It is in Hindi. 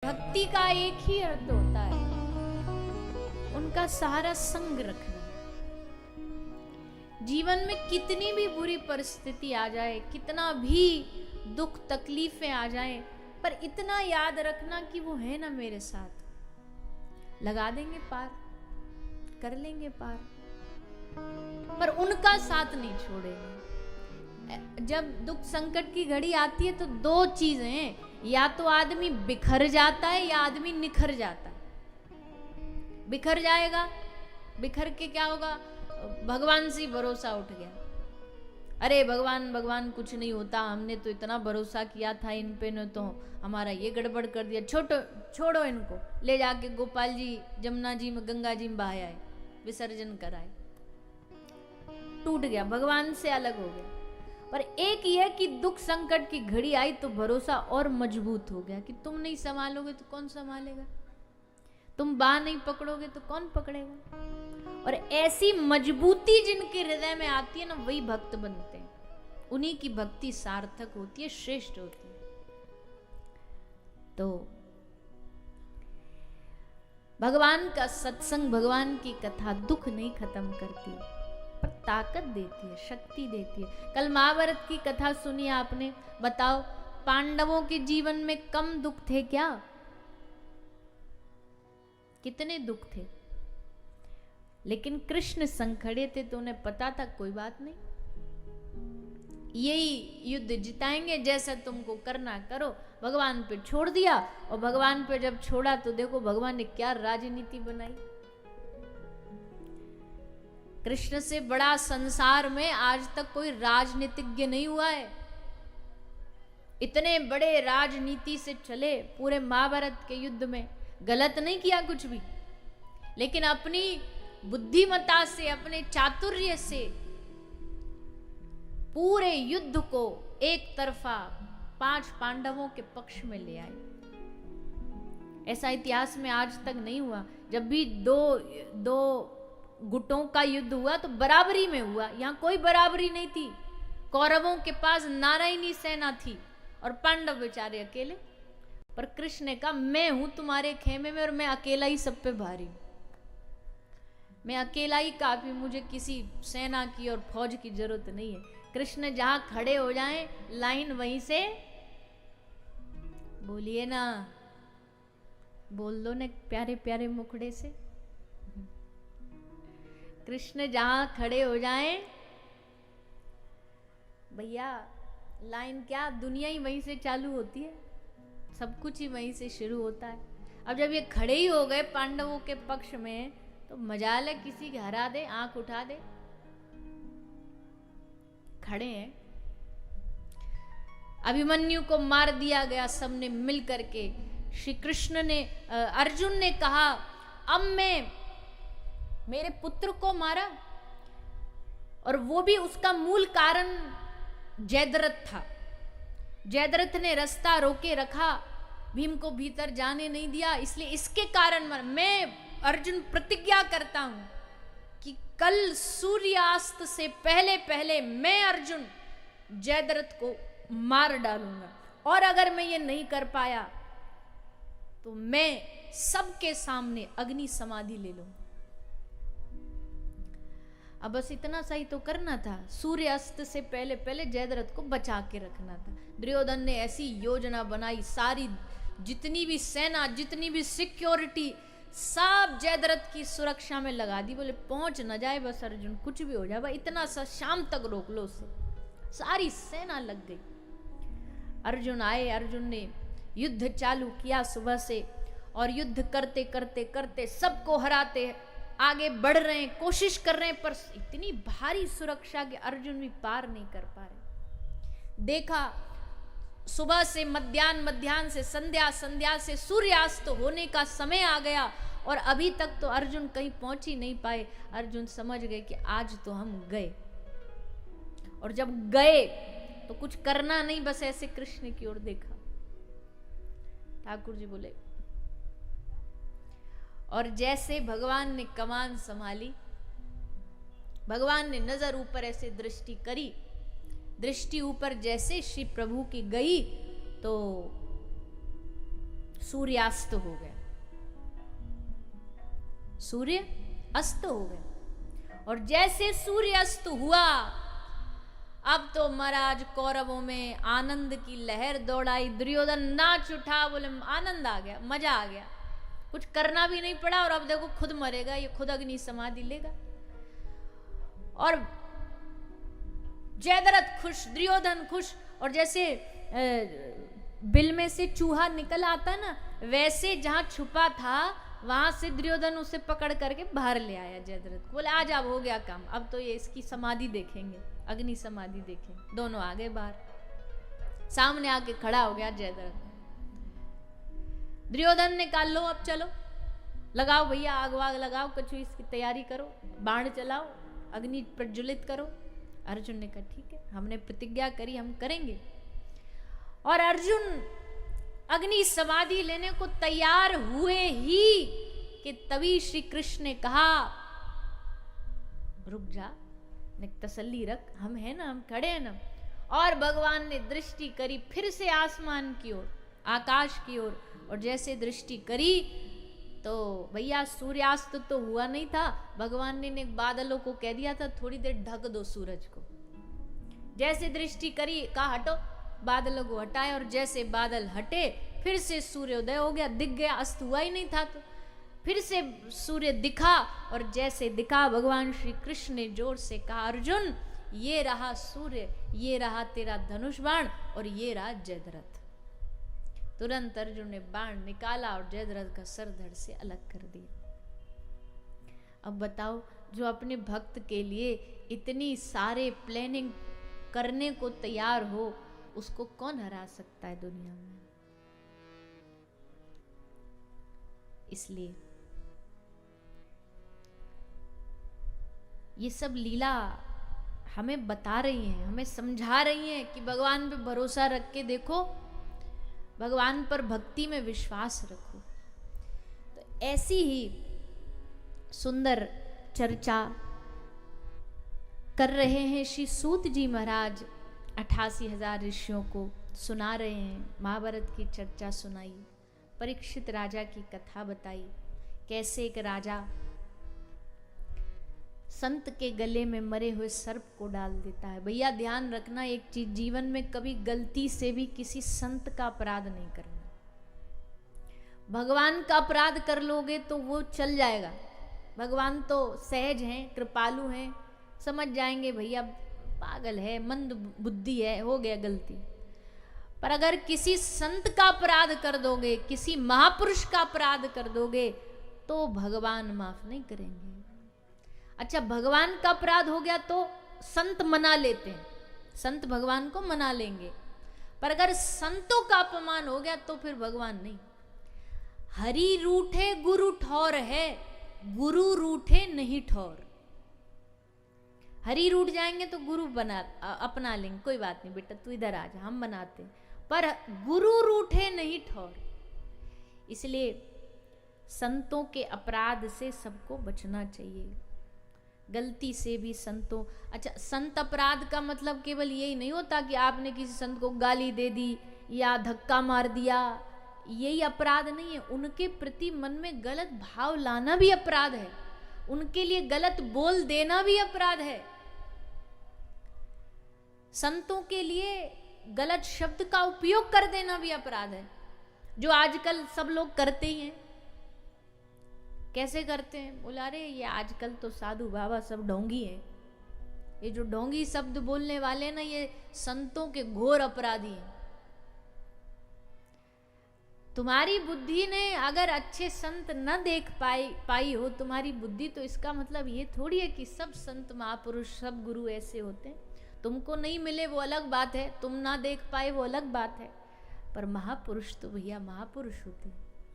भक्ति का एक ही अर्थ होता है, उनका सहारा संग रखना। जीवन में कितनी भी बुरी परिस्थिति आ जाए, कितना भी दुख तकलीफें आ जाए, पर इतना याद रखना कि वो है ना मेरे साथ, लगा देंगे पार, कर लेंगे पार, पर उनका साथ नहीं छोड़ेंगे। जब दुख संकट की घड़ी आती है तो दो चीजें हैं, या तो आदमी बिखर जाता है या आदमी निखर जाता है। बिखर जाएगा, बिखर के क्या होगा, भगवान से भरोसा उठ गया, अरे भगवान भगवान कुछ नहीं होता, हमने तो इतना भरोसा किया था इन पे, ने तो हमारा ये गड़बड़ कर दिया, छोड़ो इनको, ले जाके गोपाल जी जमुना जी में गंगा जी में बहाया, विसर्जन कराए, टूट गया, भगवान से अलग हो गया। पर एक यह कि दुख संकट की घड़ी आई तो भरोसा और मजबूत हो गया कि तुम नहीं संभालोगे तो कौन संभालेगा, तुम बाह नहीं पकड़ोगे तो कौन पकड़ेगा। और ऐसी मजबूती जिनके हृदय में आती है ना, वही भक्त बनते हैं, उन्हीं की भक्ति सार्थक होती है, श्रेष्ठ होती है। तो भगवान का सत्संग, भगवान की कथा दुख नहीं खत्म करती, पर ताकत देती है, शक्ति देती है। कल महाभारत की कथा सुनी आपने, बताओ पांडवों के जीवन में कम दुख थे क्या? कितने दुख थे, लेकिन कृष्ण संग खड़े थे तो उन्हें पता था कोई बात नहीं, यही युद्ध जिताएंगे, जैसा तुमको करना करो। भगवान पे छोड़ दिया, और भगवान पे जब छोड़ा तो देखो भगवान ने क्या राजनीति बनाई। कृष्ण से बड़ा संसार में आज तक कोई राजनीतिज्ञ नहीं हुआ है। इतने बड़े राजनीति से चले पूरे महाभारत के युद्ध में, गलत नहीं किया कुछ भी, लेकिन अपनी बुद्धिमत्ता से, अपने चातुर्य से पूरे युद्ध को एक तरफा 5 पांडवों के पक्ष में ले आए। ऐसा इतिहास में आज तक नहीं हुआ। जब भी दो गुटों का युद्ध हुआ तो बराबरी में हुआ, यहां कोई बराबरी नहीं थी। कौरवों के पास नारायणी सेना थी और पांडव बेचारे अकेले, पर कृष्ण ने कहा मैं हूं तुम्हारे खेमे में और मैं अकेला ही सब पे भारी हूं, मैं अकेला ही काफी, मुझे किसी सेना की और फौज की जरूरत नहीं है। कृष्ण जहां खड़े हो जाएं, लाइन वहीं से, बोलिए ना, बोल दो ना प्यारे प्यारे मुखड़े से, कृष्ण जहां खड़े हो जाएं भैया, लाइन क्या, दुनिया ही वहीं से चालू होती है, सब कुछ ही वहीं से शुरू होता है। अब जब ये खड़े ही हो गए पांडवों के पक्ष में, तो मजाल है किसी के हरा दे, आंख उठा दे, खड़े हैं। अभिमन्यु को मार दिया गया सबने मिल करके। श्री कृष्ण ने, अर्जुन ने कहा अब मैं मेरे पुत्र को मारा, और वो भी उसका मूल कारण जयद्रथ था। जयद्रथ ने रास्ता रोके रखा, भीम को भीतर जाने नहीं दिया, इसलिए इसके कारण मैं अर्जुन प्रतिज्ञा करता हूं कि कल सूर्यास्त से पहले पहले मैं अर्जुन जयद्रथ को मार डालूंगा, और अगर मैं ये नहीं कर पाया तो मैं सबके सामने अग्नि समाधि ले लूंगा। अब बस इतना सा ही तो करना था, सूर्यास्त से पहले पहले जयद्रथ को बचा के रखना था। दुर्योधन ने ऐसी योजना बनाई, सारी जितनी भी सेना, जितनी भी सिक्योरिटी, सब जयद्रथ की सुरक्षा में लगा दी। बोले पहुंच न जाए बस अर्जुन, कुछ भी हो जाए भाई, इतना सा शाम तक रोक लो उसे। सारी सेना लग गई। अर्जुन आए, अर्जुन ने युद्ध चालू किया सुबह से, और युद्ध करते करते करते सबको हराते आगे बढ़ रहे हैं, कोशिश कर रहे हैं, पर इतनी भारी सुरक्षा के अर्जुन भी पार नहीं कर पा रहे। देखा सुबह से मध्याह्न, मध्याह्न से संध्या, संध्या से सूर्यास्त होने का समय आ गया, और अभी तक तो अर्जुन कहीं पहुंच ही नहीं पाए। अर्जुन समझ गए कि आज तो हम गए, और जब गए तो कुछ करना नहीं, बस ऐसे कृष्ण की ओर देखा। ठाकुर जी बोले, और जैसे भगवान ने कमान संभाली, भगवान ने नजर ऊपर ऐसे दृष्टि करी, दृष्टि ऊपर जैसे श्री प्रभु की गई तो सूर्यास्त हो गया, सूर्य अस्त हो गया। और जैसे सूर्य अस्त हुआ, अब तो महाराज कौरवों में आनंद की लहर दौड़ाई, दुर्योधन नाच उठा, बोले आनंद आ गया, मजा आ गया, कुछ करना भी नहीं पड़ा, और अब देखो खुद मरेगा, ये खुद अग्नि समाधि लेगा। और जयद्रथ खुश, दुर्योधन खुश, और जैसे बिल में से चूहा निकल आता ना, वैसे जहां छुपा था वहां से दुर्योधन उसे पकड़ करके बाहर ले आया जयद्रथ को, बोले आज अब हो गया काम, अब तो ये इसकी समाधि देखेंगे, अग्नि समाधि देखेंगे। दोनों आ गए बाहर, सामने आके खड़ा हो गया जयद्रथ। दुर्योधन ने कहा लो अब चलो, लगाओ भैया आग वाग लगाओ, कुछ इसकी तैयारी करो, बाण चलाओ, अग्नि प्रज्वलित करो। अर्जुन ने कहा ठीक है, हमने प्रतिज्ञा करी, हम करेंगे। और अर्जुन अग्नि समाधि लेने को तैयार हुए ही कि तभी श्री कृष्ण ने कहा रुक जा, तसल्ली रख, हम है ना, हम खड़े हैं ना। और भगवान ने दृष्टि करी फिर से आसमान की ओर, आकाश की ओर, और जैसे दृष्टि करी तो भैया सूर्यास्त तो हुआ नहीं था, भगवान ने बादलों को कह दिया था थोड़ी देर ढक दो सूरज को। जैसे दृष्टि करी, कहा हटो, बादलों को हटाए, और जैसे बादल हटे फिर से सूर्योदय हो गया, दिख गया, अस्त हुआ ही नहीं था। तो फिर से सूर्य दिखा, और जैसे दिखा भगवान श्री कृष्ण ने जोर से कहा अर्जुन ये रहा सूर्य, ये रहा तेरा धनुष बाण, और ये रहा जयद्रथ। तुरंत अर्जुन ने बाण निकाला और जयद्रथ का सर धड़ से अलग कर दिया। अब बताओ, जो अपने भक्त के लिए इतनी सारे प्लानिंग करने को तैयार हो, उसको कौन हरा सकता है दुनिया में। इसलिए ये सब लीला हमें बता रही हैं, हमें समझा रही हैं कि भगवान पे भरोसा रख के देखो, भगवान पर भक्ति में विश्वास रखो। तो ऐसी ही सुंदर चर्चा कर रहे हैं श्री सूत जी महाराज, 88,000 ऋषियों को सुना रहे हैं, महाभारत की चर्चा सुनाई, परीक्षित राजा की कथा बताई, कैसे एक राजा संत के गले में मरे हुए सर्प को डाल देता है। भैया ध्यान रखना एक चीज, जीवन में कभी गलती से भी किसी संत का अपराध नहीं करना। भगवान का अपराध कर लोगे तो वो चल जाएगा, भगवान तो सहज हैं, कृपालु हैं, समझ जाएंगे भैया पागल है, मंद बुद्धि है, हो गया गलती। पर अगर किसी संत का अपराध कर दोगे, किसी महापुरुष का अपराध कर दोगे, तो भगवान माफ नहीं करेंगे। अच्छा, भगवान का अपराध हो गया तो संत मना लेते हैं, संत भगवान को मना लेंगे, पर अगर संतों का अपमान हो गया तो फिर भगवान नहीं। हरि रूठे गुरु ठौर है, गुरु रूठे नहीं ठौर। हरि रूठ जाएंगे तो गुरु बना अपना लेंगे, कोई बात नहीं बेटा तू इधर आ जा, हम बनाते, पर गुरु रूठे नहीं ठौर। इसलिए संतों के अपराध से सबको बचना चाहिए, गलती से भी संतों। अच्छा, संत अपराध का मतलब केवल यही नहीं होता कि आपने किसी संत को गाली दे दी या धक्का मार दिया, यही अपराध नहीं है। उनके प्रति मन में गलत भाव लाना भी अपराध है, उनके लिए गलत बोल देना भी अपराध है, संतों के लिए गलत शब्द का उपयोग कर देना भी अपराध है, जो आजकल सब लोग करते ही हैं। कैसे करते हैं? बोला अरे ये आजकल तो साधु बाबा सब ढोंगी हैं, ये जो ढोंगी शब्द बोलने वाले ना, ये संतों के घोर अपराधी हैं। तुम्हारी बुद्धि ने अगर अच्छे संत न देख पाई हो तुम्हारी बुद्धि, तो इसका मतलब ये थोड़ी है कि सब संत महापुरुष सब गुरु ऐसे होते हैं। तुमको नहीं मिले वो अलग बात है, तुम ना देख पाए वो अलग बात है, पर महापुरुष तो भैया महापुरुष होते हैं।